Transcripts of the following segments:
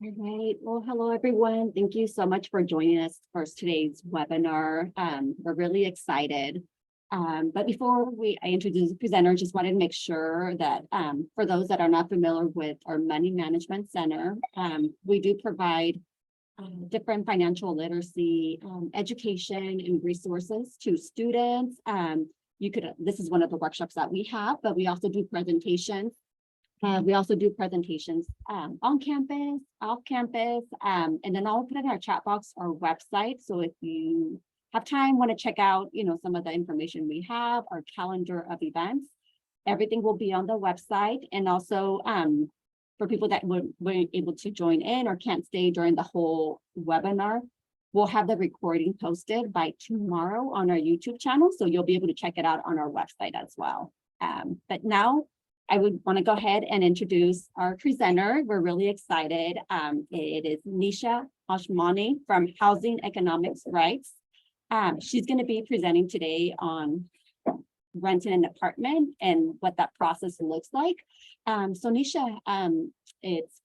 All right. Well, hello, everyone. Thank you so much for joining us for today's webinar. We're really excited. But before I introduce the presenter, just wanted to make sure that for those that are not familiar with our Money Management Center, we do provide different financial literacy education and resources to students. This is one of the workshops that we have, but we also do presentations. We also do presentations on campus, off campus, and then I'll put in our chat box our website. So if you have time, want to check out, some of the information we have, our calendar of events, everything will be on the website. And also for people that weren't able to join in or can't stay during the whole webinar, we'll have the recording posted by tomorrow on our YouTube channel. So you'll be able to check it out on our website as well. But now, I would want to go ahead and introduce our presenter. We're really excited. It is Nisha Ajmani from Housing Economics Rights. She's going to be presenting today on renting an apartment and what that process looks like. So Nisha, it's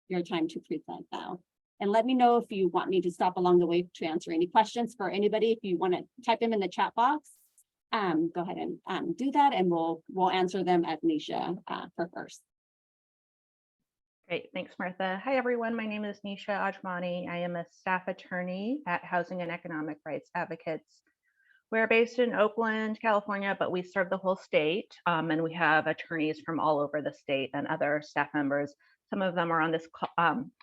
your time to present now. And let me know if you want me to stop along the way to answer any questions for anybody. If you want to type them in the chat box. Go ahead and do that, and we'll answer them as Nisha for first. Great, thanks, Martha. Hi, everyone. My name is Nisha Ajmani. I am a staff attorney at Housing and Economic Rights Advocates. We're based in Oakland, California, but we serve the whole state, and we have attorneys from all over the state and other staff members. Some of them are on this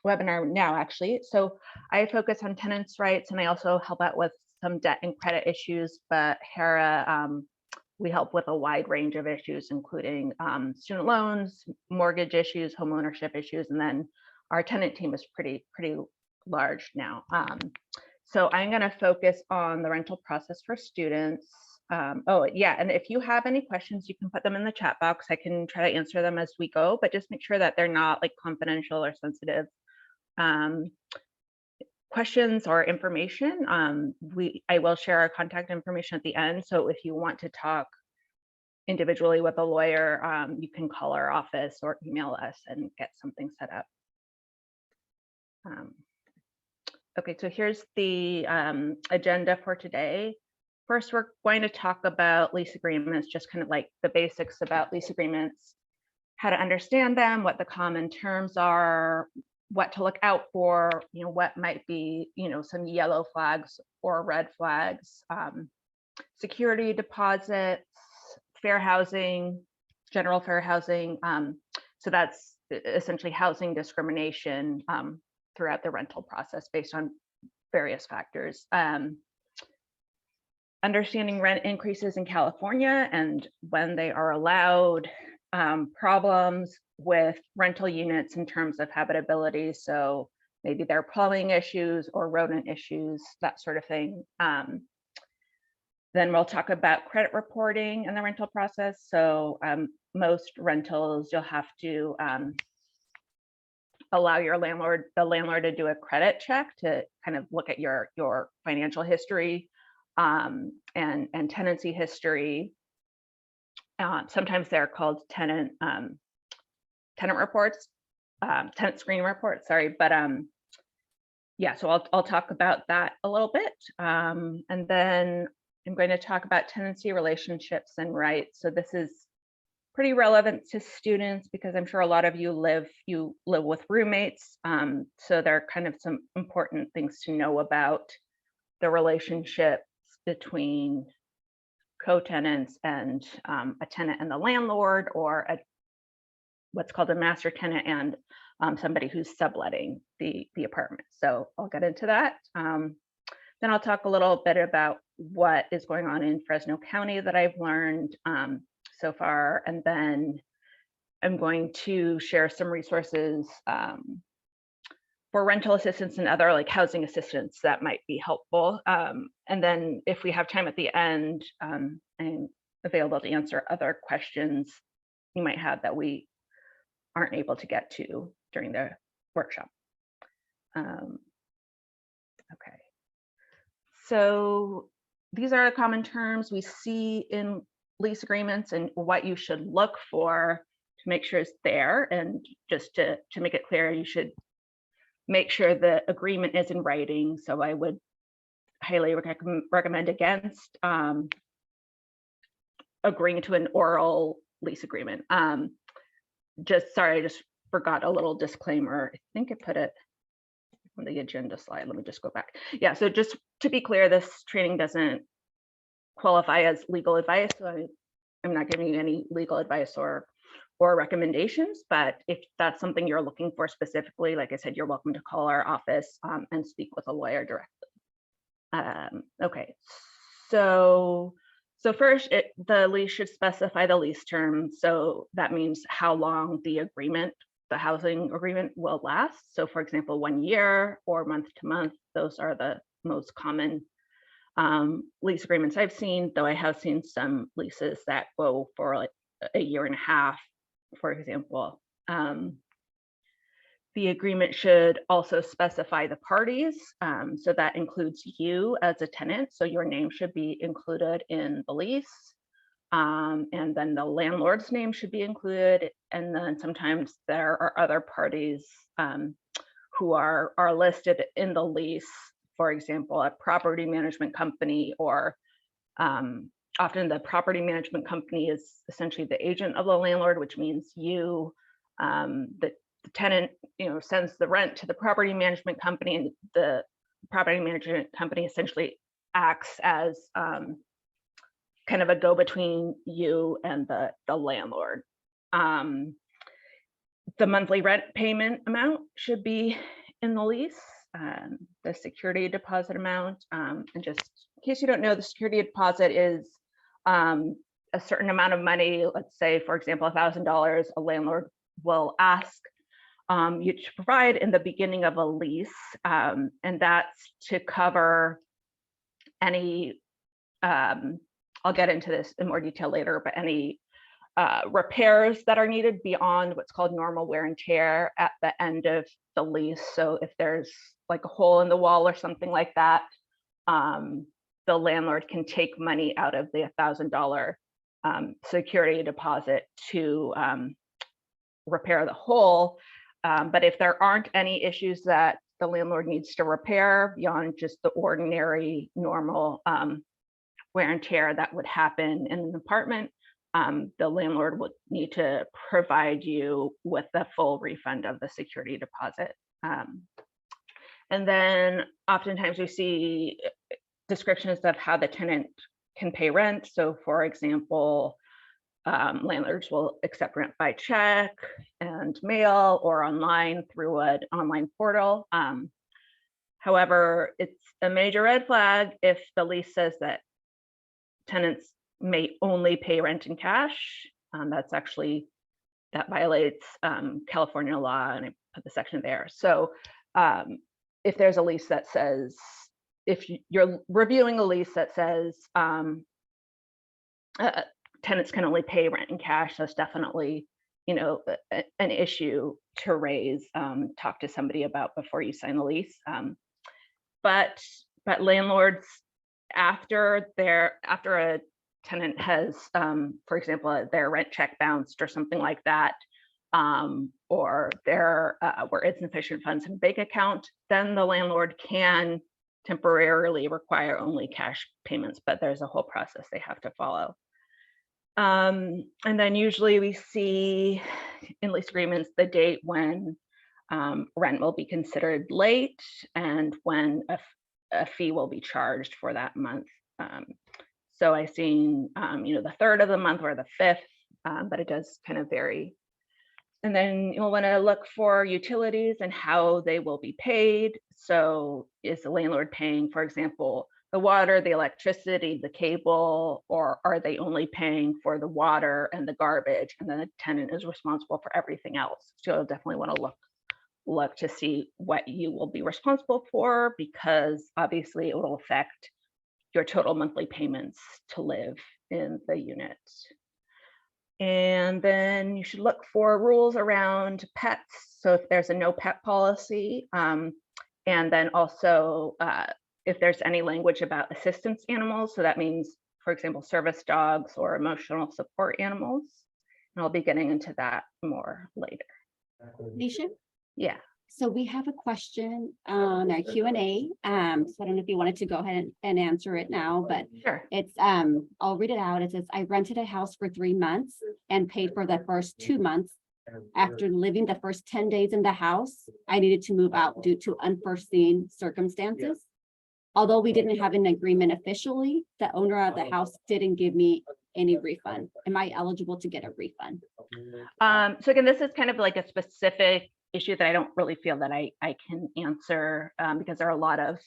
webinar now, actually. So I focus on tenants' rights, and I also help out with some debt and credit issues, but HERA, we help with a wide range of issues, including student loans, mortgage issues, home ownership issues, and then our tenant team is pretty large now. So I'm going to focus on the rental process for students. Oh yeah, and if you have any questions, you can put them in the chat box. I can try to answer them as we go, but just make sure that they're not like confidential or sensitive questions or information. I will share our contact information at the end. So if you want to talk individually with a lawyer, you can call our office or email us and get something set up. Okay, so here's the agenda for today. First, we're going to talk about lease agreements, just kind of like the basics about lease agreements, how to understand them, what the common terms are, what to look out for, what might be, some yellow flags or red flags, security deposits, fair housing, general fair housing. So that's essentially housing discrimination throughout the rental process based on various factors. Understanding rent increases in California and when they are allowed, problems with rental units in terms of habitability. So maybe there are plumbing issues or rodent issues, that sort of thing. Then we'll talk about credit reporting in the rental process. So most rentals, you'll have to allow the landlord to do a credit check to kind of look at your financial history and tenancy history. Sometimes they're called tenant reports, tenant screening reports, sorry, but yeah, so I'll talk about that a little bit. And then I'm going to talk about tenancy relationships and rights. So this is pretty relevant to students because I'm sure a lot of you live with roommates. So there are kind of some important things to know about the relationships between co-tenants and a tenant and the landlord, or what's called a master tenant and somebody who's subletting the apartment. So I'll get into that. Then I'll talk a little bit about what is going on in Fresno County that I've learned so far. And then I'm going to share some resources for rental assistance and other like housing assistance that might be helpful. And then if we have time at the end, I'm available to answer other questions you might have that we aren't able to get to during the workshop. Okay. So these are the common terms we see in lease agreements and what you should look for to make sure it's there. And just to make it clear, you should make sure the agreement is in writing. So I would highly recommend against agreeing to an oral lease agreement. I just forgot a little disclaimer. I think I put it on the agenda slide. Let me just go back. Yeah, so just to be clear, this training doesn't qualify as legal advice. So I'm not giving you any legal advice or recommendations, but if that's something you're looking for specifically, like I said, you're welcome to call our office and speak with a lawyer directly. Okay, so first, the lease should specify the lease term. So that means how long the housing agreement will last. So for example, 1 year or month to month, those are the most common lease agreements I've seen, though I have seen some leases that go for like a year and a half, for example. The agreement should also specify the parties. So that includes you as a tenant. So your name should be included in the lease. And then the landlord's name should be included. And then sometimes there are other parties who are listed in the lease. For example, a property management company, or often the property management company is essentially the agent of the landlord, which means you, the tenant, sends the rent to the property management company, and the property management company essentially acts as kind of a go-between you and the landlord. The monthly rent payment amount should be in the lease, the security deposit amount, and just in case you don't know, the security deposit is a certain amount of money. Let's say, for example, $1,000, a landlord will ask you to provide in the beginning of a lease, and that's to cover any, I'll get into this in more detail later, but any repairs that are needed beyond what's called normal wear and tear at the end of the lease. So if there's like a hole in the wall or something like that, the landlord can take money out of the $1,000 security deposit to repair the hole. But if there aren't any issues that the landlord needs to repair beyond just the ordinary normal wear and tear that would happen in an apartment, the landlord would need to provide you with the full refund of the security deposit. And then oftentimes we see descriptions of how the tenant can pay rent. So for example, landlords will accept rent by check and mail or online through an online portal. However, it's a major red flag if the lease says that tenants may only pay rent in cash. That violates California law, and I put the section there. So if there's a lease that says, if you're reviewing a lease that says tenants can only pay rent in cash, that's definitely an issue to raise, talk to somebody about before you sign the lease. But landlords, after a tenant has, for example, their rent check bounced or something like that, or there were insufficient funds in bank account, then the landlord can temporarily require only cash payments, but there's a whole process they have to follow. And then usually we see in lease agreements the date when rent will be considered late and when a fee will be charged for that month. So I've seen, the 3rd of the month or the 5th, but it does kind of vary. And then you'll want to look for utilities and how they will be paid. So is the landlord paying, for example, the water, the electricity, the cable, or are they only paying for the water and the garbage, and then the tenant is responsible for everything else? So you'll definitely want to look to see what you will be responsible for, because obviously it will affect your total monthly payments to live in the unit. And then you should look for rules around pets. So if there's a no pet policy, and then also if there's any language about assistance animals. So that means, for example, service dogs or emotional support animals. And I'll be getting into that more later. Nisha? Yeah. So we have a question on our Q&A. So I don't know if you wanted to go ahead and answer it now, but Sure. it's, I'll read it out. It says, I rented a house for 3 months and paid for the first 2 months. After living the first 10 days in the house, I needed to move out due to unforeseen circumstances. Although we didn't have an agreement officially, the owner of the house didn't give me any refund. Am I eligible to get a refund? So again, this is kind of like a specific issue that I don't really feel that I can answer because there are a lot of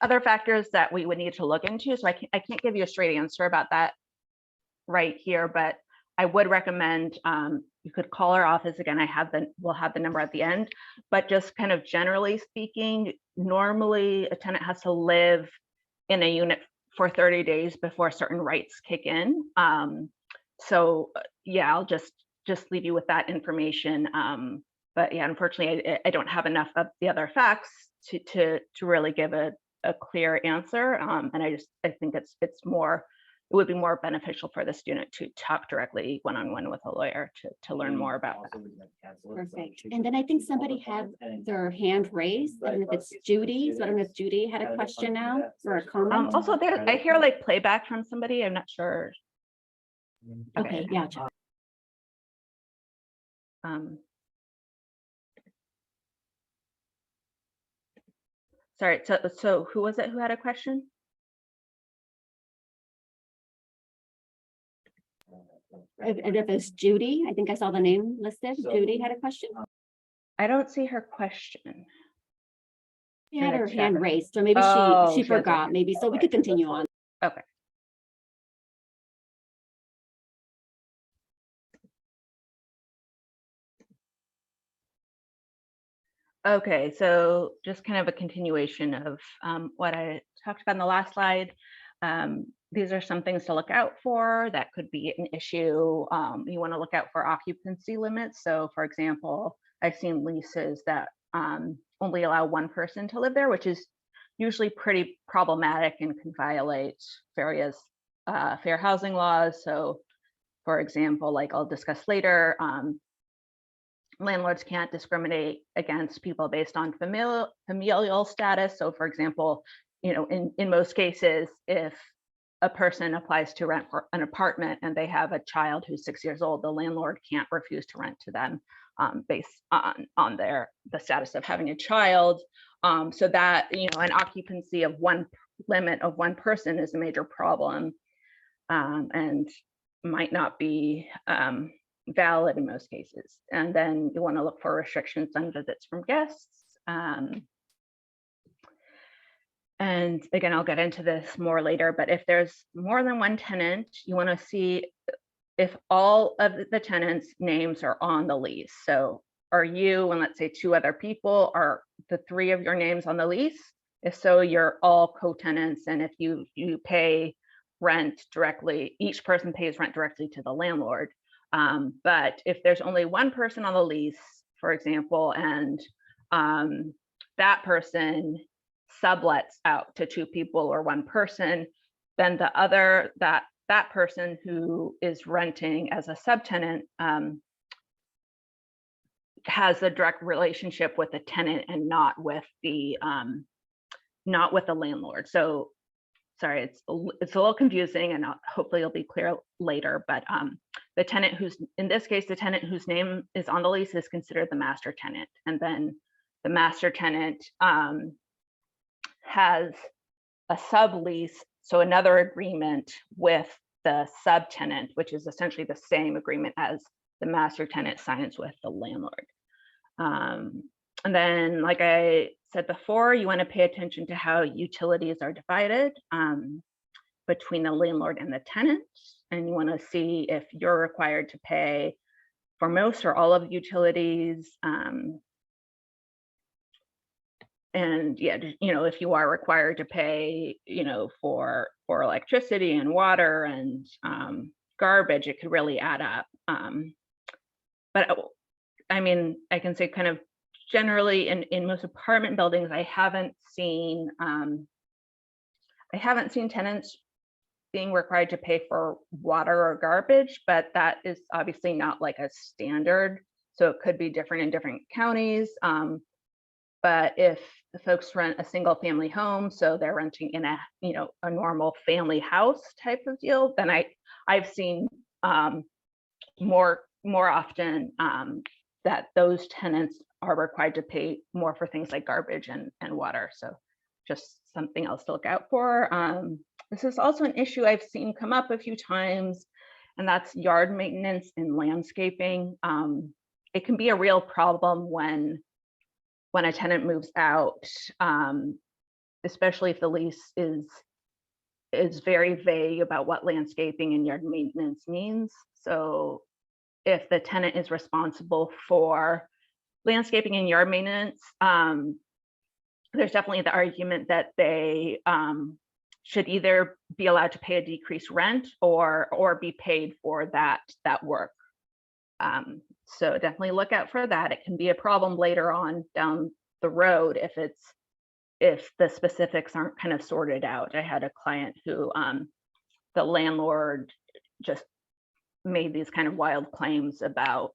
other factors that we would need to look into. So I can't give you a straight answer about that right here, but I would recommend you could call our office again. We'll have the number at the end, but just kind of generally speaking, normally a tenant has to live in a unit for 30 days before certain rights kick in. So yeah, I'll just leave you with that information. But yeah, unfortunately, I don't have enough of the other facts to really give a clear answer. And I think it would be more beneficial for the student to talk directly one-on-one with a lawyer to learn more about that. Perfect. And then I think somebody had their hand raised. I don't know if it's Judy. So I don't know if Judy had a question now or a comment. Also, I hear like playback from somebody. I'm not sure. Okay, yeah. Sorry, so who was it who had a question? If it's Judy, I think I saw the name listed. Judy had a question. I don't see her question. She had her hand chat. raised, so maybe Oh, she she has her forgot, hand. maybe, so we could continue on. Okay. Okay, so just kind of a continuation of what I talked about in the last slide. These are some things to look out for that could be an issue. You want to look out for occupancy limits. So for example, I've seen leases that only allow one person to live there, which is usually pretty problematic and can violate various fair housing laws. So for example, like I'll discuss later, landlords can't discriminate against people based on familial status. So for example, in most cases, if a person applies to rent for an apartment and they have a child who's 6 years old, the landlord can't refuse to rent to them based on the status of having a child. So that, an occupancy of limit of one person is a major problem and might not be valid in most cases. And then you want to look for restrictions on visits from guests. And again, I'll get into this more later, but if there's more than one tenant, you want to see if all of the tenants' names are on the lease. So are you and let's say 2 other people, are the 3 of your names on the lease? If so, you're all co-tenants. And if you pay rent directly, each person pays rent directly to the landlord. But if there's only one person on the lease, for example, and that person sublets out to 2 people or 1 person, then that person who is renting as a subtenant has a direct relationship with the tenant and not with the landlord. So sorry, it's a little confusing, and hopefully it'll be clear later, but the tenant in this case, the tenant whose name is on the lease is considered the master tenant. And then the master tenant has a sublease, so another agreement with the subtenant, which is essentially the same agreement as the master tenant signs with the landlord. And then, like I said before, you want to pay attention to how utilities are divided between the landlord and the tenant. And you want to see if you're required to pay for most or all of the utilities. And yeah, if you are required to pay, for electricity and water and garbage, it could really add up. But I mean, I can say kind of generally in most apartment buildings, I haven't seen tenants being required to pay for water or garbage, but that is obviously not like a standard. So it could be different in different counties. But if the folks rent a single family home, so they're renting in a, a normal family house type of deal, then I've seen more often that those tenants are required to pay more for things like garbage and water. So just something else to look out for. This is also an issue I've seen come up a few times, and that's yard maintenance and landscaping. It can be a real problem when a tenant moves out, especially if the lease is very vague about what landscaping and yard maintenance means. So if the tenant is responsible for landscaping and yard maintenance, there's definitely the argument that they should either be allowed to pay a decreased rent or be paid for that work. So definitely look out for that. It can be a problem later on down the road if the specifics aren't kind of sorted out. I had a client who the landlord just made these kind of wild claims about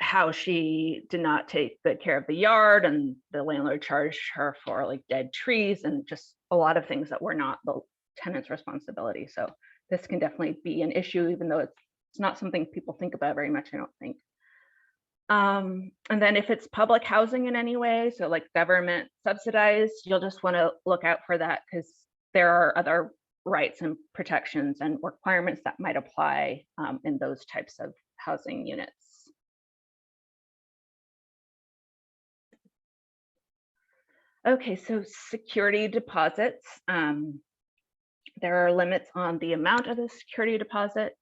how she did not take good care of the yard, and the landlord charged her for like dead trees and just a lot of things that were not the tenant's responsibility. So this can definitely be an issue, even though it's not something people think about very much, I don't think. And then if it's public housing in any way, so like government subsidized, you'll just want to look out for that, because there are other rights and protections and requirements that might apply in those types of housing units. Okay, so security deposits. There are limits on the amount of the security deposit.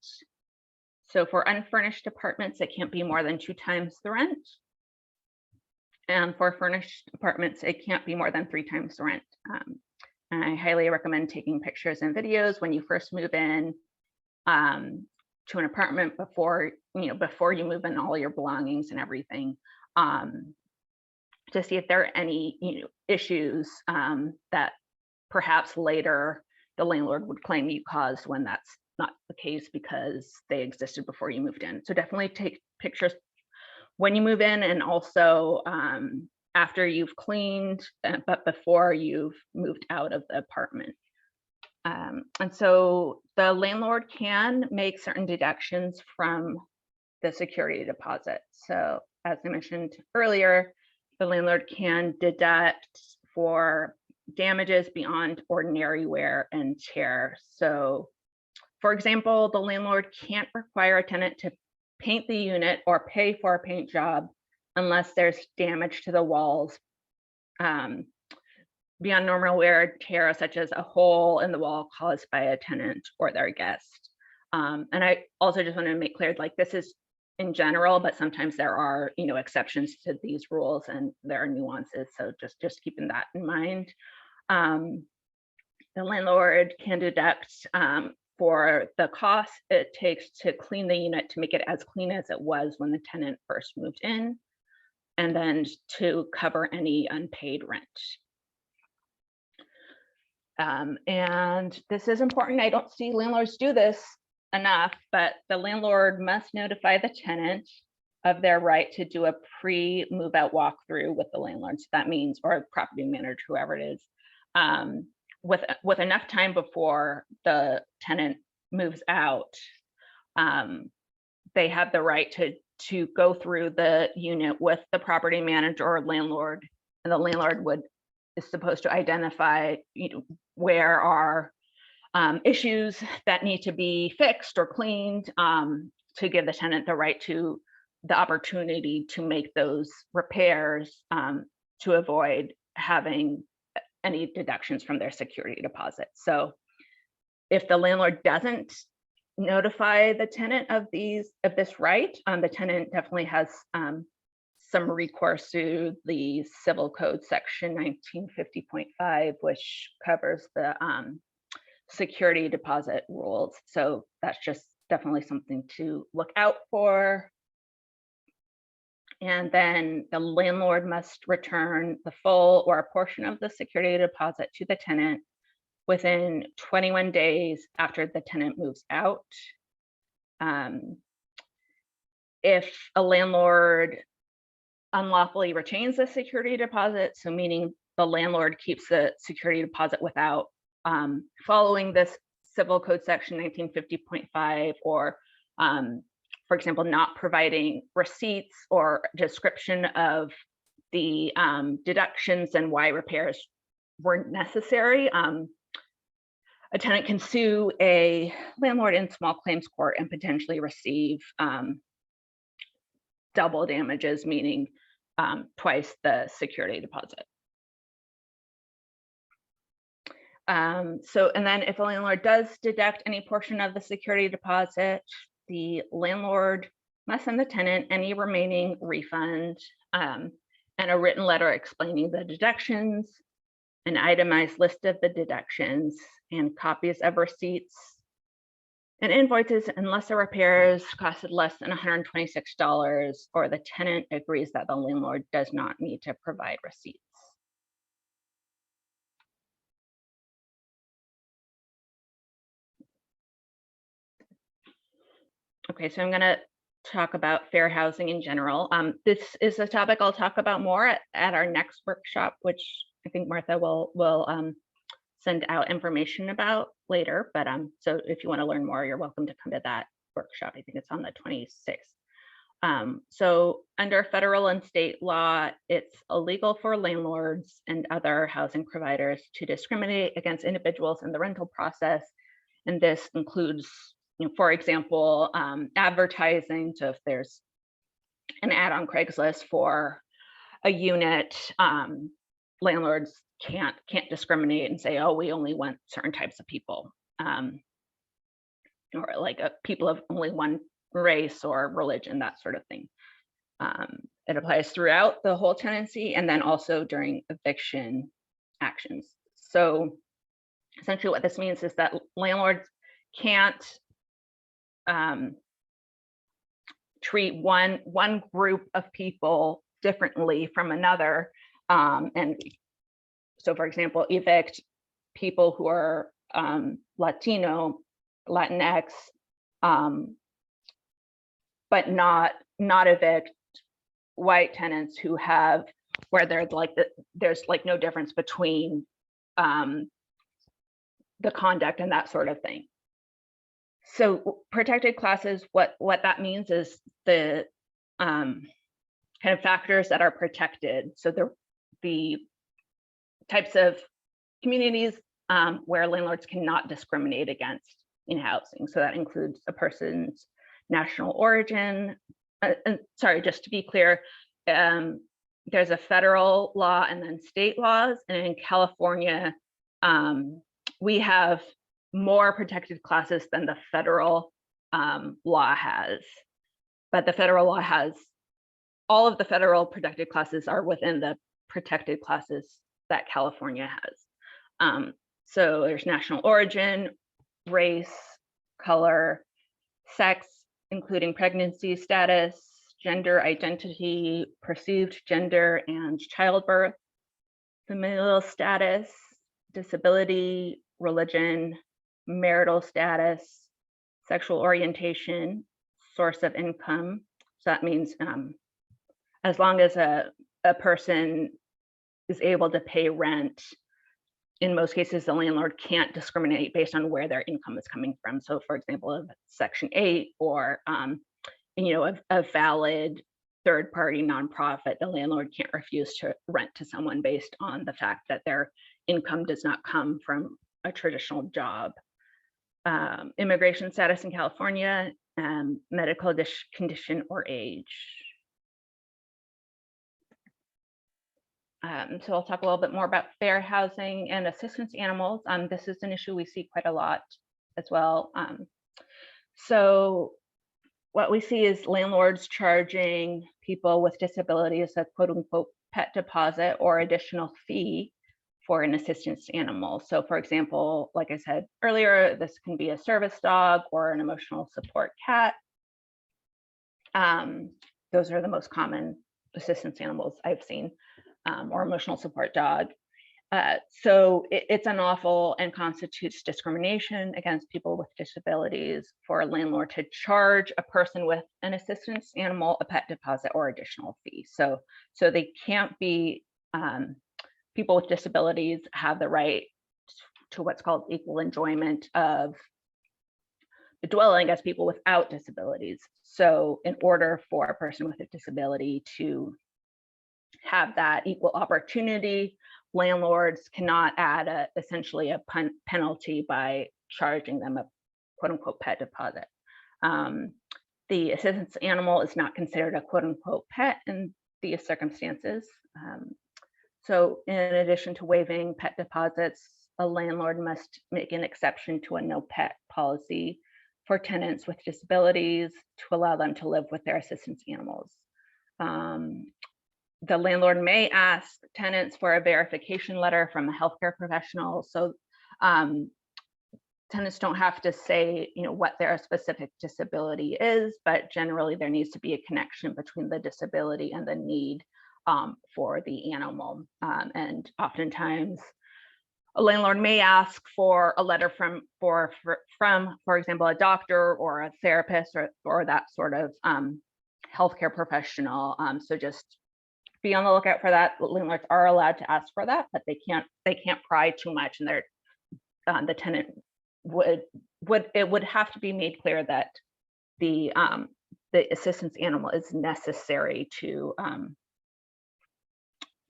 So for unfurnished apartments, it can't be more than 2 times the rent. And for furnished apartments, it can't be more than 3 times the rent. And I highly recommend taking pictures and videos when you first move in to an apartment before you move in all your belongings and everything, to see if there are any issues that perhaps later the landlord would claim you caused, when that's not the case because they existed before you moved in. So definitely take pictures when you move in, and also after you've cleaned, but before you've moved out of the apartment. And so the landlord can make certain deductions from the security deposit. So as I mentioned earlier, the landlord can deduct for damages beyond ordinary wear and tear. So for example, the landlord can't require a tenant to paint the unit or pay for a paint job unless there's damage to the walls beyond normal wear and tear, such as a hole in the wall caused by a tenant or their guest. And I also just want to make clear, like, this is in general, but sometimes there are exceptions to these rules, and there are nuances. So just keeping that in mind. The landlord can deduct for the cost it takes to clean the unit to make it as clean as it was when the tenant first moved in, and then to cover any unpaid rent. And this is important. I don't see landlords do this enough, but the landlord must notify the tenant of their right to do a pre-move out walkthrough with the landlord. So that means, or property manager, whoever it is, with enough time before the tenant moves out. They have the right to go through the unit with the property manager or landlord, and the landlord is supposed to identify where are issues that need to be fixed or cleaned, to give the tenant the right to the opportunity to make those repairs, to avoid having any deductions from their security deposit. So if the landlord doesn't notify the tenant of this right, the tenant definitely has some recourse to the Civil Code section 1950.5, which covers the security deposit rules. So that's just definitely something to look out for. And then the landlord must return the full or a portion of the security deposit to the tenant within 21 days after the tenant moves out. If a landlord unlawfully retains the security deposit, so meaning the landlord keeps the security deposit without following this Civil Code section 1950.5, or for example, not providing receipts or description of the deductions and why repairs weren't necessary. A tenant can sue a landlord in small claims court and potentially receive double damages, meaning twice the security deposit. And then if a landlord does deduct any portion of the security deposit, the landlord must send the tenant any remaining refund and a written letter explaining the deductions, an itemized list of the deductions, and copies of receipts and invoices unless the repairs costed less than $126 or the tenant agrees that the landlord does not need to provide receipts. Okay, so I'm going to talk about fair housing in general. This is a topic I'll talk about more at our next workshop, which I think Martha will send out information about later. But so if you want to learn more, you're welcome to come to that workshop. I think it's on the 26th. So under federal and state law, it's illegal for landlords and other housing providers to discriminate against individuals in the rental process. And this includes, for example, advertising. So if there's an ad on Craigslist for a unit, landlords can't discriminate and say, oh, we only want certain types of people, or like people of only one race or religion, that sort of thing. It applies throughout the whole tenancy and then also during eviction actions. So essentially what this means is that landlords can't treat one group of people differently from another. And so, for example, evict people who are Latino, Latinx, but not evict white tenants who have, where there's like no difference between the conduct and that sort of thing. So protected classes, what that means is the kind of factors that are protected. So the types of communities where landlords cannot discriminate against in housing. So that includes a person's national origin. And sorry, just to be clear, there's a federal law and then state laws. And in California, we have more protected classes than the federal law has. But the federal law has, all of the federal protected classes are within the protected classes that California has. So there's national origin, race, color, sex, including pregnancy status, gender identity, perceived gender and childbirth, familial status, disability, religion, marital status, sexual orientation, source of income. So that means as long as a person is able to pay rent, in most cases, the landlord can't discriminate based on where their income is coming from. So for example, Section 8 or a valid third-party nonprofit, the landlord can't refuse to rent to someone based on the fact that their income does not come from a traditional job. Immigration status in California, medical condition or age. So I'll talk a little bit more about fair housing and assistance animals. This is an issue we see quite a lot as well. So what we see is landlords charging people with disabilities a quote unquote pet deposit or additional fee for an assistance animal. So for example, like I said earlier, this can be a service dog or an emotional support cat. Those are the most common assistance animals I've seen, or emotional support dog. So it's unlawful and constitutes discrimination against people with disabilities for a landlord to charge a person with an assistance animal a pet deposit or additional fee. So they can't be, people with disabilities have the right to what's called equal enjoyment of the dwelling as people without disabilities. So in order for a person with a disability to have that equal opportunity, landlords cannot add essentially a penalty by charging them a quote unquote pet deposit. The assistance animal is not considered a quote unquote pet in these circumstances. So in addition to waiving pet deposits, a landlord must make an exception to a no pet policy for tenants with disabilities to allow them to live with their assistance animals. The landlord may ask tenants for a verification letter from a healthcare professional. So tenants don't have to say, what their specific disability is, but generally there needs to be a connection between the disability and the need for the animal. And oftentimes a landlord may ask for a letter from, for example, a doctor or a therapist or that sort of healthcare professional. So just be on the lookout for that. Landlords are allowed to ask for that, but they can't pry too much, and the tenant would have to be made clear that the assistance animal is necessary to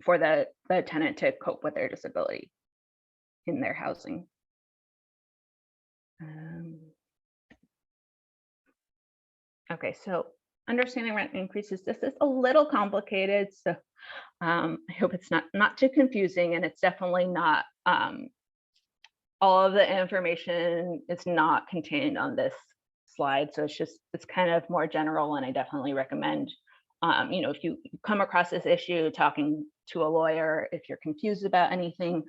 for the tenant to cope with their disability in their housing. Okay, so understanding rent increases. This is a little complicated, so I hope it's not too confusing, and it's definitely not all of the information is not contained on this slide. So it's kind of more general, and I definitely recommend, if you come across this issue, talking to a lawyer if you're confused about anything.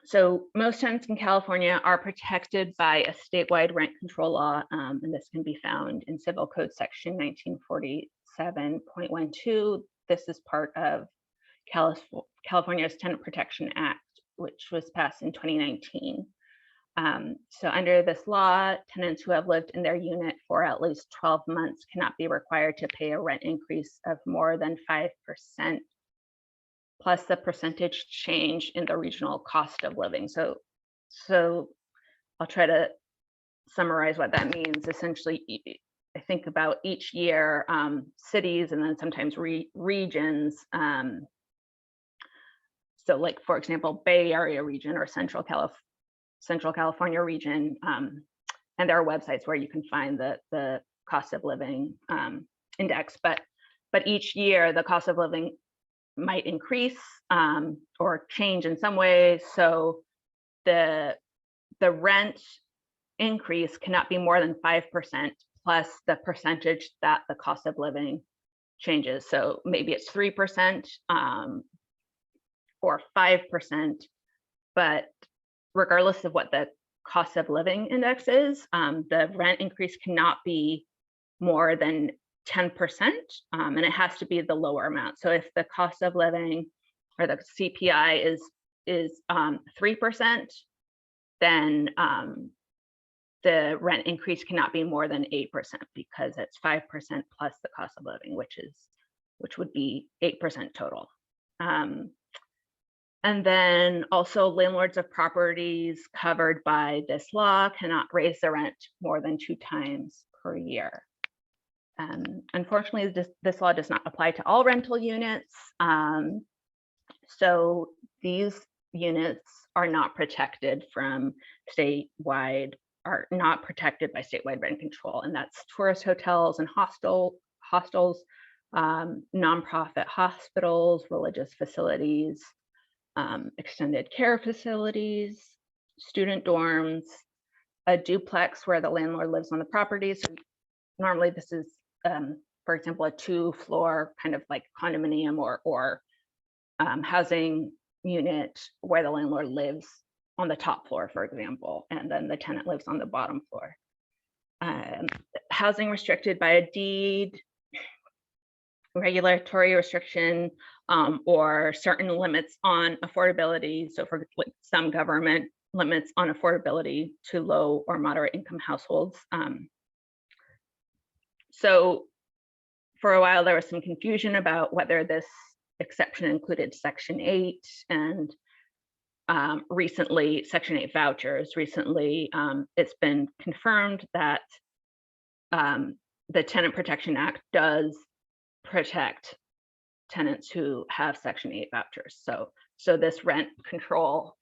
So most tenants in California are protected by a statewide rent control law, and this can be found in Civil Code section 1947.12. This is part of California's Tenant Protection Act, which was passed in 2019. So under this law, tenants who have lived in their unit for at least 12 months cannot be required to pay a rent increase of more than 5% plus the percentage change in the regional cost of living. So I'll try to summarize what that means. Essentially, I think about each year, cities and then sometimes regions. So like, for example, Bay Area region or Central California region, and there are websites where you can find the cost of living index, but each year the cost of living might increase or change in some way. So the rent increase cannot be more than 5% plus the percentage that the cost of living changes. So maybe it's 3% or 5%, but regardless of what the cost of living index is, the rent increase cannot be more than 10%, and it has to be the lower amount. So if the cost of living or the CPI is 3%, then the rent increase cannot be more than 8% because it's 5% plus the cost of living, which would be 8% total. And then also landlords of properties covered by this law cannot raise the rent more than 2 times per year. Unfortunately, this law does not apply to all rental units. So these units are not protected from statewide, are not protected by statewide rent control. And that's tourist hotels and hostels, nonprofit hospitals, religious facilities, extended care facilities, student dorms, a duplex where the landlord lives on the property. So normally this is, for example, a 2-floor kind of like condominium or housing unit where the landlord lives on the top floor, for example, and then the tenant lives on the bottom floor. Housing restricted by a deed, regulatory restriction or certain limits on affordability. So for like some government limits on affordability to low or moderate income households. So for a while, there was some confusion about whether this exception included Section 8 and recently Section 8 vouchers. Recently, it's been confirmed that the Tenant Protection Act does protect tenants who have Section 8 vouchers. So this rent control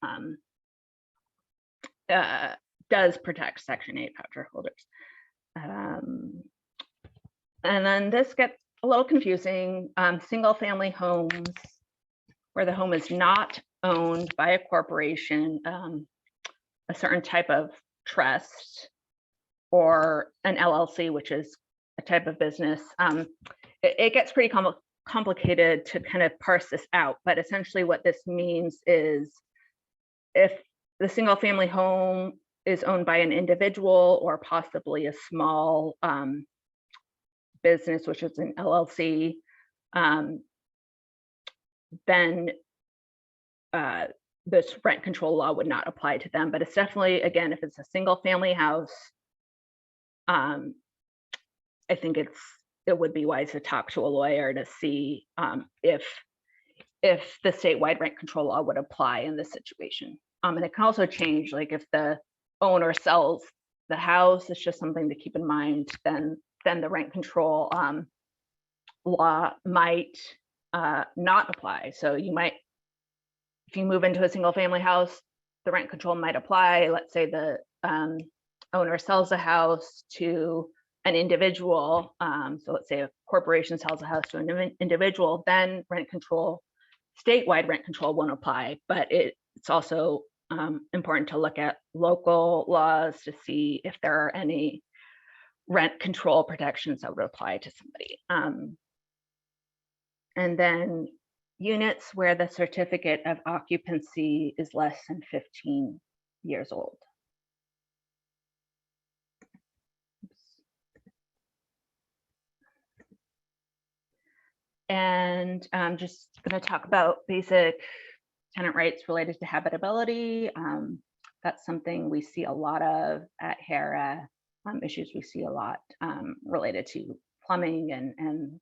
does protect Section 8 voucher holders. And then this gets a little confusing. Single family homes where the home is not owned by a corporation, a certain type of trust, or an LLC, which is a type of business. It gets pretty complicated to kind of parse this out, but essentially what this means is if the single family home is owned by an individual or possibly a small business, which is an LLC, then this rent control law would not apply to them. But it's definitely, again, if it's a single family house, I think it would be wise to talk to a lawyer to see if the statewide rent control law would apply in this situation. And it can also change, like if the owner sells the house, it's just something to keep in mind, then the rent control law might not apply. So you might, if you move into a single family house, the rent control might apply. Let's say the owner sells the house to an individual. So let's say a corporation sells a house to an individual, then statewide rent control won't apply. But it's also important to look at local laws to see if there are any rent control protections that would apply to somebody. And then units where the certificate of occupancy is less than 15 years old. And I'm just going to talk about basic tenant rights related to habitability. That's something we see a lot of at HERA, issues we see a lot related to plumbing and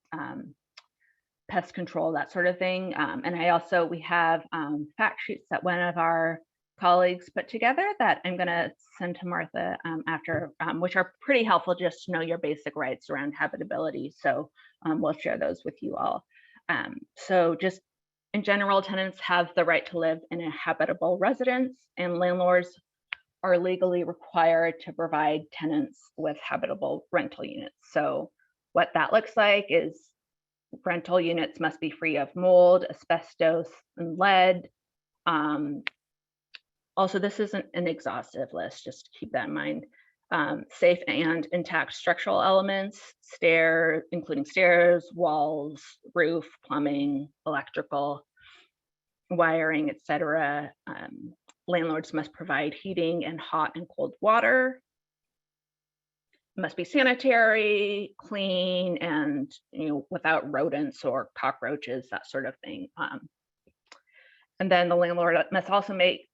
pest control, that sort of thing. And we have fact sheets that one of our colleagues put together that I'm going to send to Martha after, which are pretty helpful just to know your basic rights around habitability. So we'll share those with you all. So just in general, tenants have the right to live in a habitable residence, and landlords are legally required to provide tenants with habitable rental units. So what that looks like is rental units must be free of mold, asbestos, and lead. Also, this isn't an exhaustive list, just keep that in mind. Safe and intact structural elements, including stairs, walls, roof, plumbing, electrical, wiring, etc. Landlords must provide heating and hot and cold water. It must be sanitary, clean, and without rodents or cockroaches, that sort of thing. And then the landlord must also make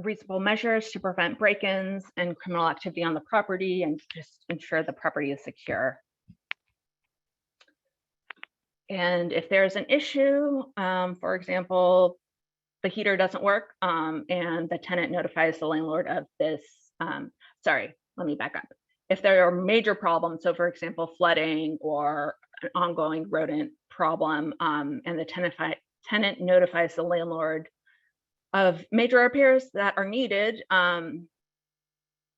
reasonable measures to prevent break-ins and criminal activity on the property and just ensure the property is secure. And if there's an issue, for example, the heater doesn't work and the tenant notifies the landlord of this, sorry, let me back up. If there are major problems, so for example, flooding or an ongoing rodent problem, and the tenant notifies the landlord of major repairs that are needed, and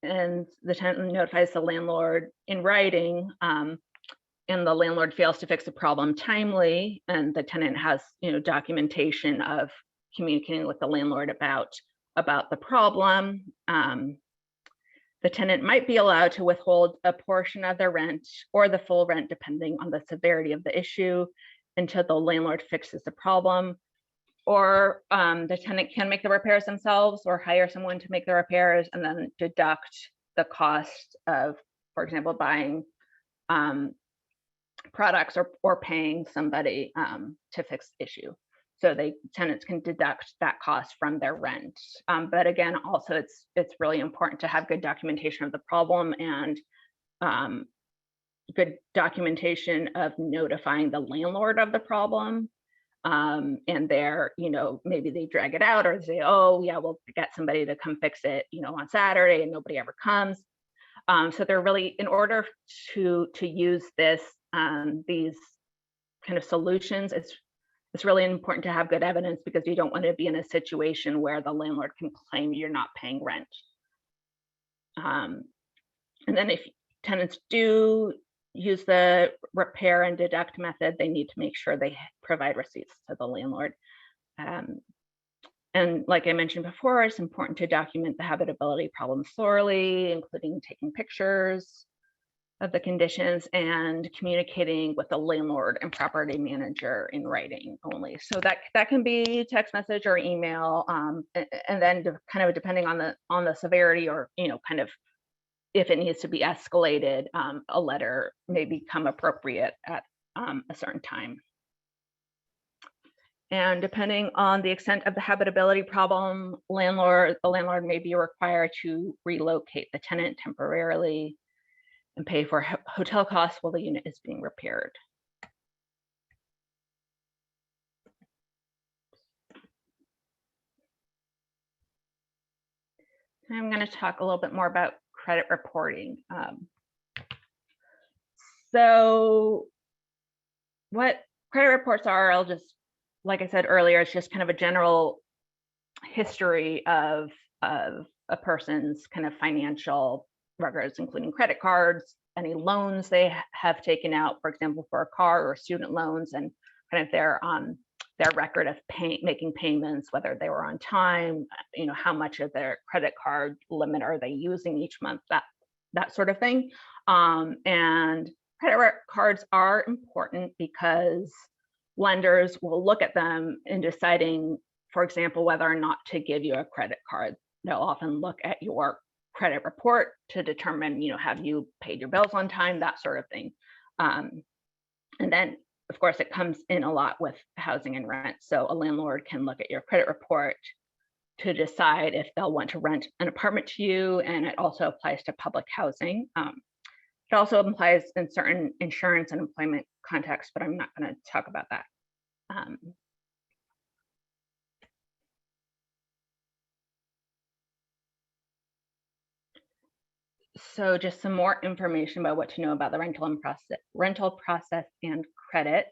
the tenant notifies the landlord in writing, and the landlord fails to fix the problem timely, and the tenant has documentation of communicating with the landlord about the problem, the tenant might be allowed to withhold a portion of their rent or the full rent, depending on the severity of the issue, until the landlord fixes the problem. Or the tenant can make the repairs themselves or hire someone to make the repairs and then deduct the cost of, for example, buying products or paying somebody to fix the issue. So tenants can deduct that cost from their rent. But again, also it's really important to have good documentation of the problem and good documentation of notifying the landlord of the problem. And they're, maybe they drag it out or they say, oh yeah, we'll get somebody to come fix it, on Saturday, and nobody ever comes. So they're really, in order to use these kind of solutions, it's really important to have good evidence, because you don't want to be in a situation where the landlord can claim you're not paying rent. And then if tenants do use the repair and deduct method, they need to make sure they provide receipts to the landlord. And like I mentioned before, it's important to document the habitability problem thoroughly, including taking pictures of the conditions and communicating with the landlord and property manager in writing only. So that can be text message or email, and then kind of depending on the severity, or kind of if it needs to be escalated, a letter may become appropriate at a certain time. And depending on the extent of the habitability problem, the landlord may be required to relocate the tenant temporarily and pay for hotel costs while the unit is being repaired. I'm going to talk a little bit more about credit reporting. So what credit reports are, I'll just, like I said earlier, it's just kind of a general history of a person's kind of financial records, including credit cards, any loans they have taken out, for example, for a car or student loans, and kind of their record of making payments, whether they were on time, how much of their credit card limit are they using each month, that sort of thing. And credit cards are important because lenders will look at them in deciding, for example, whether or not to give you a credit card. They'll often look at your credit report to determine, have you paid your bills on time, that sort of thing. And then, of course, it comes in a lot with housing and rent. So a landlord can look at your credit report to decide if they'll want to rent an apartment to you, and it also applies to public housing. It also applies in certain insurance and employment contexts, but I'm not going to talk about that. So just some more information about what to know about the rental process and credit.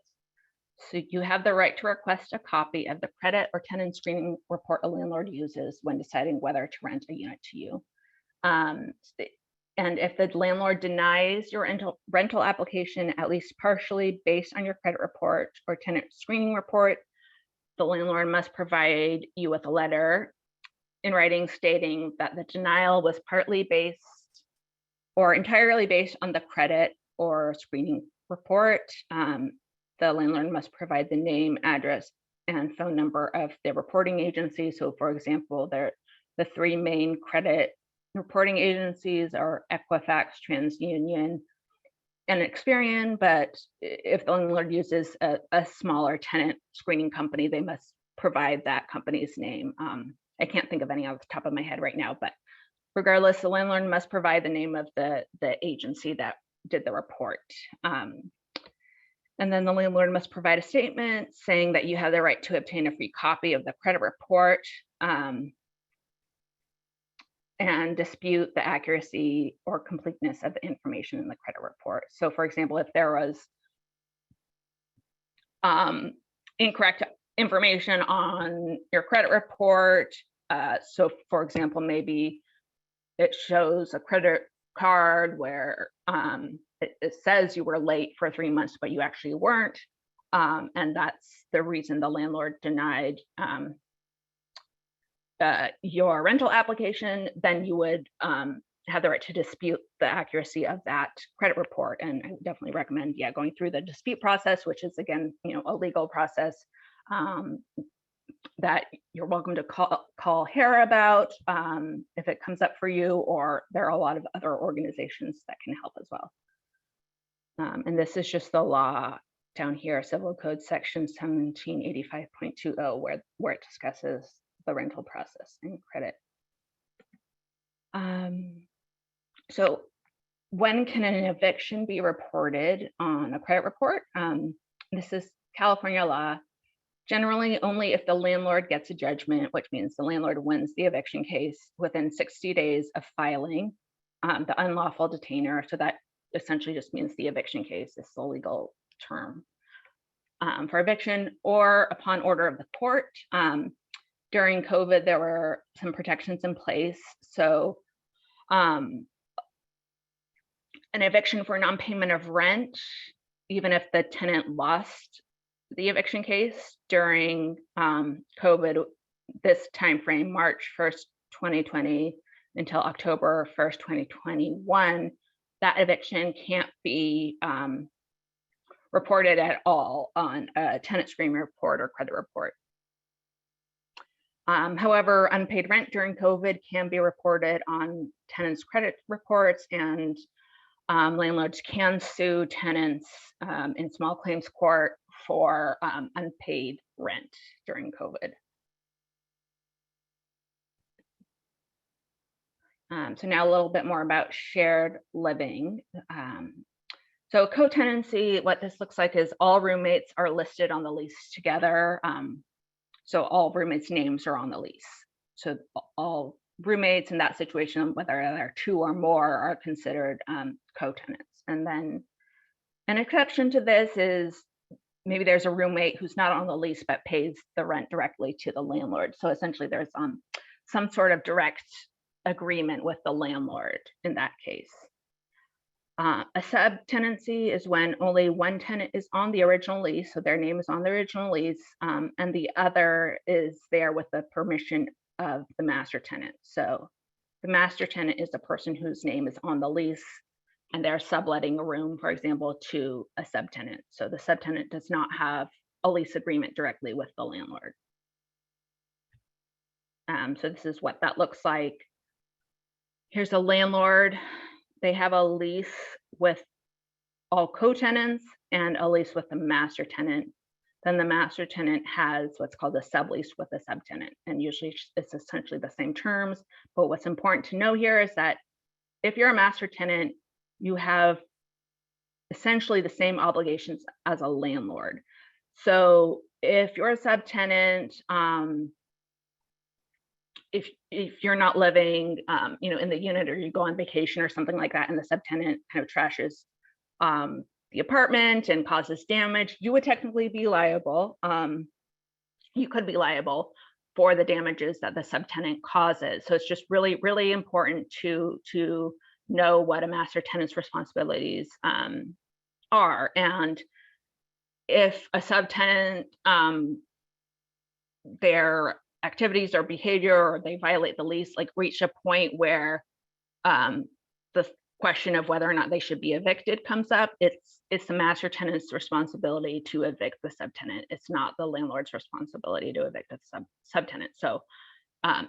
So you have the right to request a copy of the credit or tenant screening report a landlord uses when deciding whether to rent a unit to you. And if the landlord denies your rental application, at least partially based on your credit report or tenant screening report, the landlord must provide you with a letter in writing stating that the denial was partly based or entirely based on the credit or screening report. The landlord must provide the name, address, and phone number of the reporting agency. So for example, the three main credit reporting agencies are Equifax, TransUnion, and Experian. But if the landlord uses a smaller tenant screening company, they must provide that company's name. I can't think of any off the top of my head right now, but regardless, the landlord must provide the name of the agency that did the report. And then the landlord must provide a statement saying that you have the right to obtain a free copy of the credit report, and dispute the accuracy or completeness of the information in the credit report. So for example, if there was incorrect information on your credit report, so for example, maybe it shows a credit card where it says you were late for 3 months, but you actually weren't. And that's the reason the landlord denied your rental application, then you would have the right to dispute the accuracy of that credit report. And I definitely recommend, going through the dispute process, which is again, a legal process that you're welcome to call HERA about if it comes up for you, or there are a lot of other organizations that can help as well. And this is just the law down here, Civil Code Section 1785.20, where it discusses the rental process and credit. So when can an eviction be reported on a credit report? This is California law. Generally, only if the landlord gets a judgment, which means the landlord wins the eviction case within 60 days of filing the unlawful detainer. So that essentially just means the eviction case is the legal term for eviction, or upon order of the court. During COVID, there were some protections in place. So an eviction for non-payment of rent, even if the tenant lost the eviction case during COVID, this timeframe, March 1st, 2020 until October 1st, 2021, that eviction can't be reported at all on a tenant screen report or credit report. However, unpaid rent during COVID can be reported on tenants' credit reports, and landlords can sue tenants in small claims court for unpaid rent during COVID. So now a little bit more about shared living. So co-tenancy, what this looks like is all roommates are listed on the lease together. So all roommates' names are on the lease. So all roommates in that situation, whether there are two or more, are considered co-tenants. And then an exception to this is maybe there's a roommate who's not on the lease but pays the rent directly to the landlord. So essentially there's some sort of direct agreement with the landlord in that case. A subtenancy is when only one tenant is on the original lease, so their name is on the original lease, and the other is there with the permission of the master tenant. So the master tenant is the person whose name is on the lease, and they're subletting a room, for example, to a subtenant. So the subtenant does not have a lease agreement directly with the landlord. So this is what that looks like. Here's a landlord. They have a lease with all co-tenants and a lease with the master tenant. Then the master tenant has what's called a sublease with a subtenant, and usually it's essentially the same terms. But what's important to know here is that if you're a master tenant, you have essentially the same obligations as a landlord. So if you're a subtenant, if you're not living, in the unit, or you go on vacation or something like that, and the subtenant kind of trashes the apartment and causes damage, you would technically be liable. You could be liable for the damages that the subtenant causes. So it's just really, really important to know what a master tenant's responsibilities are. And if a subtenant, their activities or behavior, or they violate the lease, like reach a point where the question of whether or not they should be evicted comes up, it's the master tenant's responsibility to evict the subtenant. It's not the landlord's responsibility to evict the subtenant. So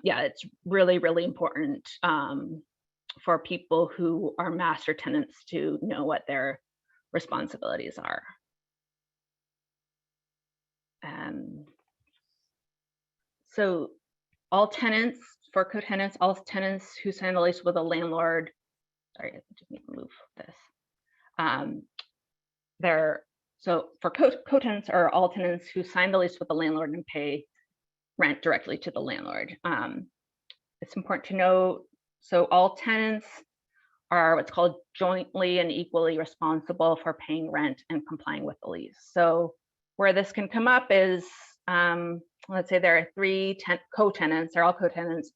yeah, it's really, really important for people who are master tenants to know what their responsibilities are. So all tenants, for co-tenants, all tenants who sign a lease with a landlord, sorry, I just need to move this. So for co-tenants are all tenants who sign the lease with the landlord and pay rent directly to the landlord. It's important to know, so all tenants are what's called jointly and equally responsible for paying rent and complying with the lease. So where this can come up is, let's say there are three co-tenants, they're all co-tenants.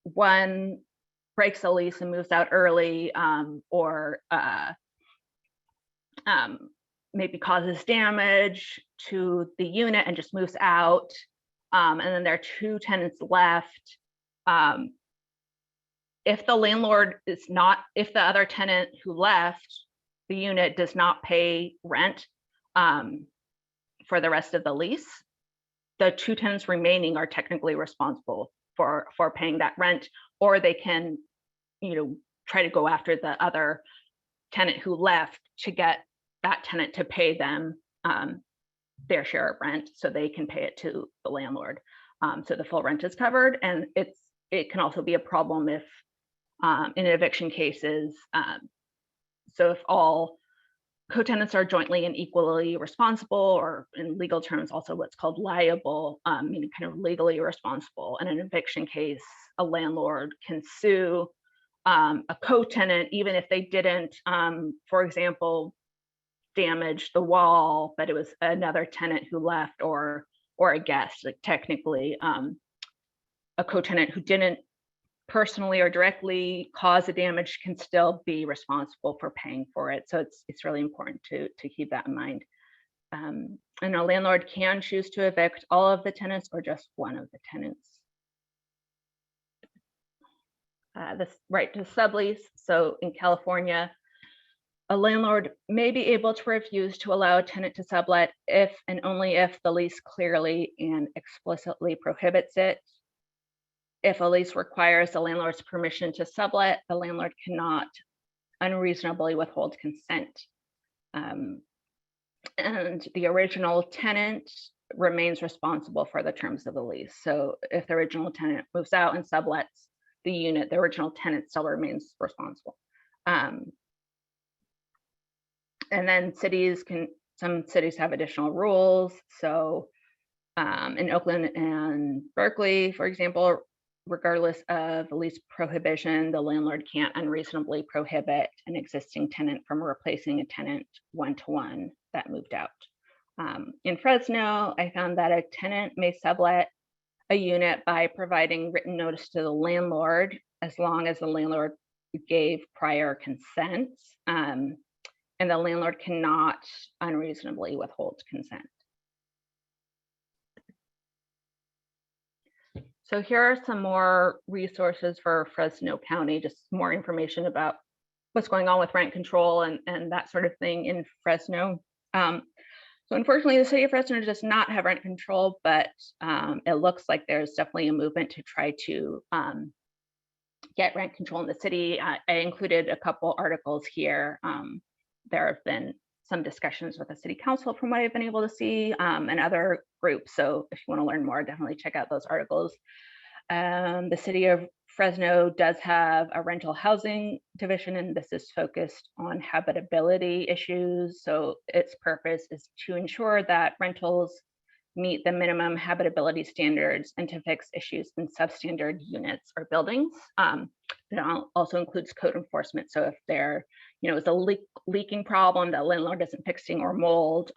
One breaks the lease and moves out early, or maybe causes damage to the unit and just moves out. And then there are two tenants left. If the landlord is not, if the other tenant who left the unit does not pay rent for the rest of the lease, the two tenants remaining are technically responsible for paying that rent, or they can, try to go after the other tenant who left to get that tenant to pay them their share of rent so they can pay it to the landlord. So the full rent is covered. And it can also be a problem if in eviction cases, so if all co-tenants are jointly and equally responsible, or in legal terms, also what's called liable, meaning kind of legally responsible. In an eviction case, a landlord can sue a co-tenant, even if they didn't, for example, damage the wall, but it was another tenant who left, or a guest. Like technically, a co-tenant who didn't personally or directly cause the damage can still be responsible for paying for it. So it's really important to keep that in mind. And a landlord can choose to evict all of the tenants or just one of the tenants. This right to sublease. So in California, a landlord may be able to refuse to allow a tenant to sublet if and only if the lease clearly and explicitly prohibits it. If a lease requires the landlord's permission to sublet, the landlord cannot unreasonably withhold consent. And the original tenant remains responsible for the terms of the lease. So if the original tenant moves out and sublets the unit, the original tenant still remains responsible. And then some cities have additional rules. So in Oakland and Berkeley, for example, regardless of lease prohibition, the landlord can't unreasonably prohibit an existing tenant from replacing a tenant one-to-one that moved out. In Fresno, I found that a tenant may sublet a unit by providing written notice to the landlord, as long as the landlord gave prior consent, and the landlord cannot unreasonably withhold consent. So here are some more resources for Fresno County, just more information about what's going on with rent control and that sort of thing in Fresno. So unfortunately, the city of Fresno does not have rent control, but it looks like there's definitely a movement to try to get rent control in the city. I included a couple articles here. There have been some discussions with the city council from what I've been able to see, and other groups. So if you want to learn more, definitely check out those articles. The city of Fresno does have a rental housing division, and this is focused on habitability issues. So its purpose is to ensure that rentals meet the minimum habitability standards and to fix issues in substandard units or buildings. It also includes code enforcement. So if there is a leaking problem that landlord isn't fixing, or mold,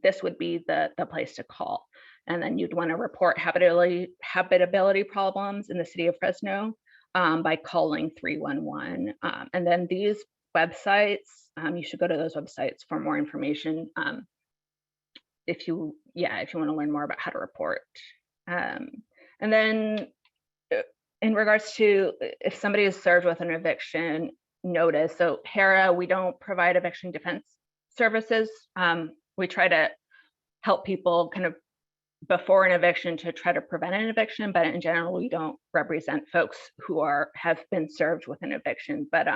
this would be the place to call. And then you'd want to report habitability problems in the city of Fresno by calling 311. And then these websites, you should go to those websites for more information if you want to learn more about how to report. And then in regards to if somebody is served with an eviction notice, so HERA, we don't provide eviction defense services. We try to help people kind of before an eviction to try to prevent an eviction, but in general, we don't represent folks who have been served with an eviction. But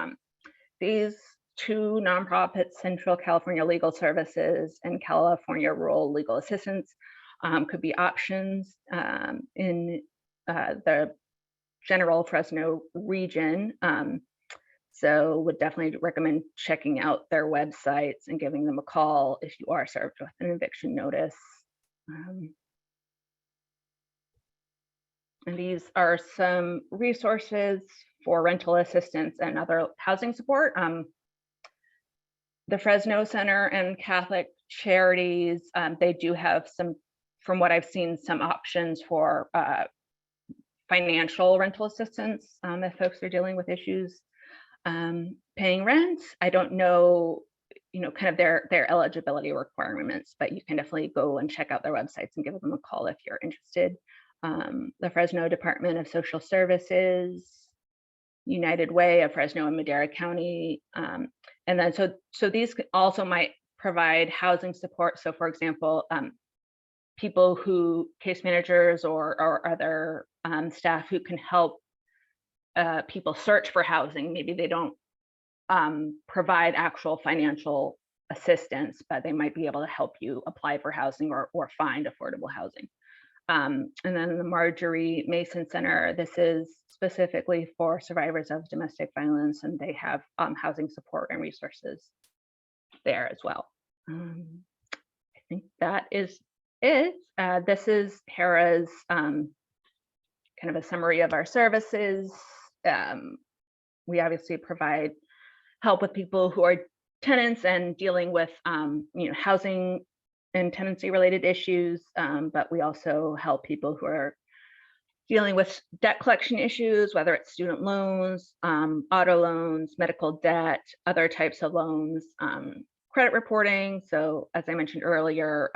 these two nonprofits, Central California Legal Services and California Rural Legal Assistance, could be options in the general Fresno region. So would definitely recommend checking out their websites and giving them a call if you are served with an eviction notice. And these are some resources for rental assistance and other housing support. The Fresno Center and Catholic Charities, they do have some, from what I've seen, some options for financial rental assistance if folks are dealing with issues paying rent. I don't know, kind of their eligibility requirements, but you can definitely go and check out their websites and give them a call if you're interested. The Fresno Department of Social Services, United Way of Fresno and Madera County. And then so these also might provide housing support. So for example, people case managers or other staff who can help people search for housing. Maybe they don't provide actual financial assistance, but they might be able to help you apply for housing or find affordable housing. And then the Marjorie Mason Center, this is specifically for survivors of domestic violence, and they have housing support and resources there as well. I think that is it. This is HERA's kind of a summary of our services. We obviously provide help with people who are tenants and dealing with housing and tenancy related issues, but we also help people who are dealing with debt collection issues, whether it's student loans, auto loans, medical debt, other types of loans, credit reporting. So as I mentioned earlier,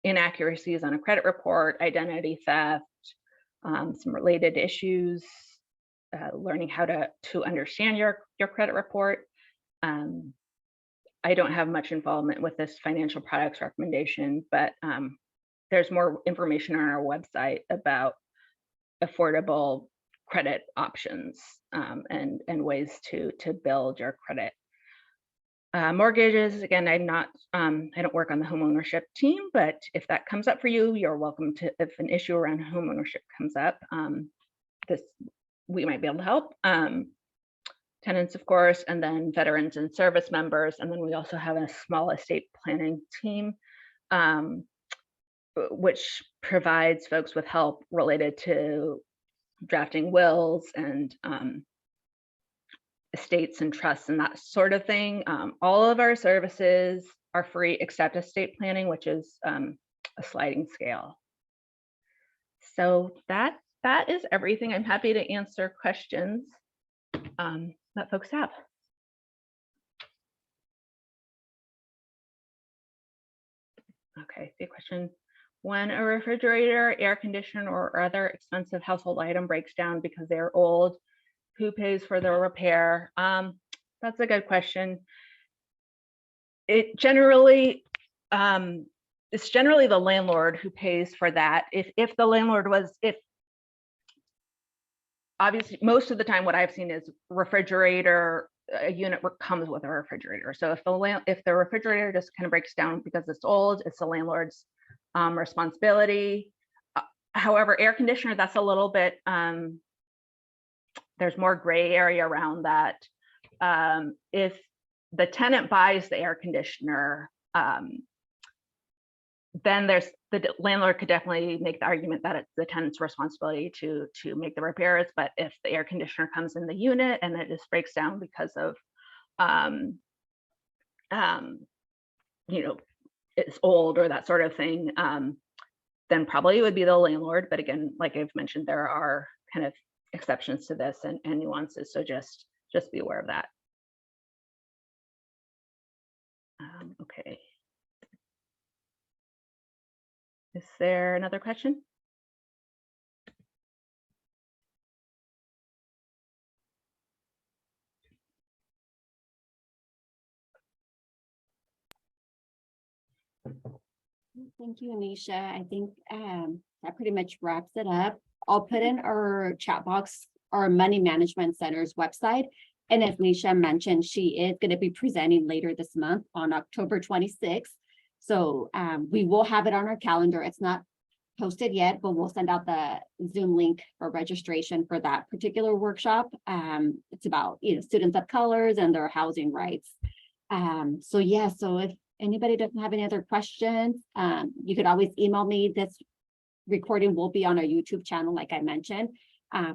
inaccuracies on a credit report, identity theft, some related issues, learning how to understand your credit report. I don't have much involvement with this financial products recommendation, but there's more information on our website about affordable credit options and ways to build your credit. Mortgages, again, I don't work on the homeownership team, but if that comes up for you, you're welcome to, if an issue around homeownership comes up, we might be able to help. Tenants, of course, and then veterans and service members. And then we also have a small estate planning team, which provides folks with help related to drafting wills and estates and trusts and that sort of thing. All of our services are free except estate planning, which is a sliding scale. So that is everything. I'm happy to answer questions that folks have. Okay, the question: when a refrigerator, air conditioner, or other expensive household item breaks down because they're old, who pays for the repair? That's a good question. It's generally the landlord who pays for that. If the landlord was, obviously, most of the time what I've seen is refrigerator, a unit comes with a refrigerator. So if the refrigerator just kind of breaks down because it's old, it's the landlord's responsibility. However, air conditioner, that's a little bit, there's more gray area around that. If the tenant buys the air conditioner, then the landlord could definitely make the argument that it's the tenant's responsibility to make the repairs. But if the air conditioner comes in the unit and it just breaks down because of it's old or that sort of thing, then probably it would be the landlord. But again, like I've mentioned, there are kind of exceptions to this and nuances, so just be aware of that. Okay. Is there another question? Thank you, Nisha. I think that pretty much wraps it up. I'll put in our chat box, our Money Management Center's website. And as Nisha mentioned, she is going to be presenting later this month on October 26th. So we will have it on our calendar. It's not posted yet, but we'll send out the Zoom link for registration for that particular workshop. It's about students of colors and their housing rights. So yeah, so if anybody doesn't have any other questions, you could always email me. This recording will be on our YouTube channel, like I mentioned,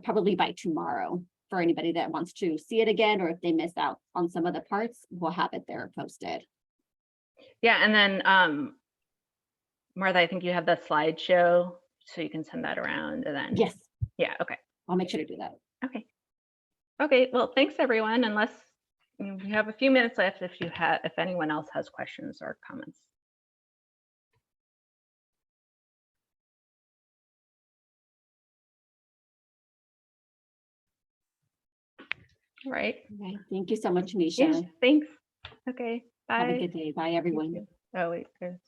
probably by tomorrow. For anybody that wants to see it again, or if they missed out on some of the parts, we'll have it there posted. Yeah, and then Martha, I think you have the slideshow, so you can send that around, and then Yes. Yeah, okay. I'll make sure to do that. Okay. Okay, well, thanks everyone. Unless we have a few minutes left, if anyone else has questions or comments. All right. Okay. Thank you so much, Nisha. Yeah, thanks. Okay, bye. Have a good day. Bye, everyone. Oh, wait, there's